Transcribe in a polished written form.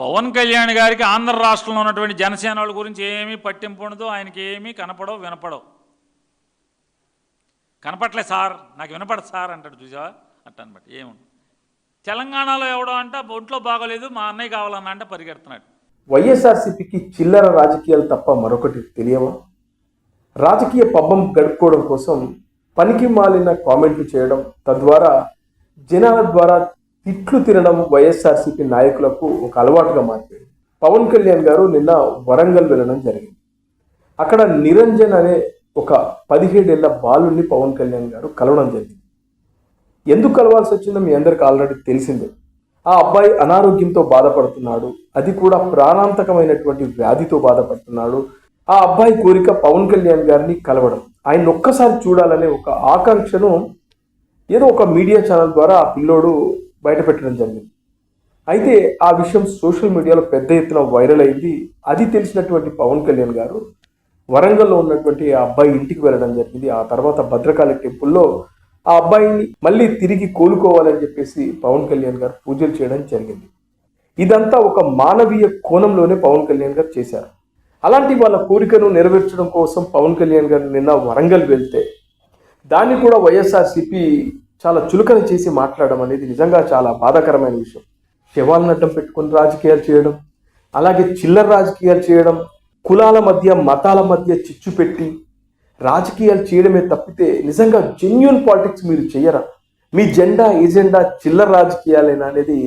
పవన్ కళ్యాణ్ గారికి ఆంధ్ర రాష్ట్రంలో ఉన్నటువంటి జనసేన వాళ్ళ గురించి ఏమీ పట్టింపు ఉండదు, ఆయనకి ఏమీ కనపడవు వినపడవు. కనపట్లే సార్, నాకు వినపడదు సార్ అంటాడు, చూసావా అట్ట అనమాట. ఏముంది తెలంగాణలో ఎవడో అంట ఒంట్లో బాగోలేదు మా అన్నయ్య కావాలన్న అంటే పరిగెడుతున్నాడు. వైఎస్ఆర్సీపీకి చిల్లర రాజకీయాలు తప్ప మరొకటి తెలియవా? రాజకీయ పబ్బం గడుపుకోవడం కోసం పనికి మాలిన కామెంట్లు చేయడం, తద్వారా జనాల ద్వారా తిట్లు తినడం వైఎస్ఆర్సీపీ నాయకులకు ఒక అలవాటుగా మారిపోయింది. పవన్ కళ్యాణ్ గారు నిన్న వరంగల్ వెళ్ళడం జరిగింది. అక్కడ నిరంజన్ అనే ఒక 17 ఏళ్ల బాలుని పవన్ కళ్యాణ్ గారు కలవడం జరిగింది. ఎందుకు కలవాల్సి వచ్చిందో మీ అందరికి ఆల్రెడీ తెలిసిందే. ఆ అబ్బాయి అనారోగ్యంతో బాధపడుతున్నాడు, అది కూడా ప్రాణాంతకమైనటువంటి వ్యాధితో బాధపడుతున్నాడు. ఆ అబ్బాయి కోరిక పవన్ కళ్యాణ్ గారిని కలవడం, ఆయన ఒక్కసారి చూడాలనే ఒక ఆకాంక్షను ఏదో ఒక మీడియా ఛానల్ ద్వారా ఆ పిల్లోడు బయటపెట్టడం జరిగింది. అయితే ఆ విషయం సోషల్ మీడియాలో పెద్ద ఎత్తున వైరల్ అయింది. అది తెలిసినటువంటి పవన్ కళ్యాణ్ గారు వరంగల్లో ఉన్నటువంటి ఆ అబ్బాయి ఇంటికి వెళ్ళడం జరిగింది. ఆ తర్వాత భద్రకాళి టెంపుల్లో ఆ అబ్బాయిని మళ్ళీ తిరిగి కోలుకోవాలని చెప్పేసి పవన్ కళ్యాణ్ గారు పూజలు చేయడం జరిగింది. ఇదంతా ఒక మానవీయ కోణంలోనే పవన్ కళ్యాణ్ గారు చేశారు. అలాంటి వాళ్ళ కోరికను నెరవేర్చడం కోసం పవన్ కళ్యాణ్ గారు నిన్న వరంగల్ వెళ్తే దాన్ని కూడా వైఎస్ఆర్సీపీ చాలా చులకన చేసి మాట్లాడడం అనేది నిజంగా చాలా బాధాకరమైన విషయం. శవాలను అడ్డం పెట్టుకుని రాజకీయాలు చేయడం, అలాగే చిల్లర రాజకీయాలు చేయడం, కులాల మధ్య మతాల మధ్య చిచ్చు పెట్టి రాజకీయాలు చేయడమే తప్పితే నిజంగా జెన్యూన్ పాలిటిక్స్ మీరు చేయరా? మీ ఎజెండా చిల్లర రాజకీయాలేనా అనేది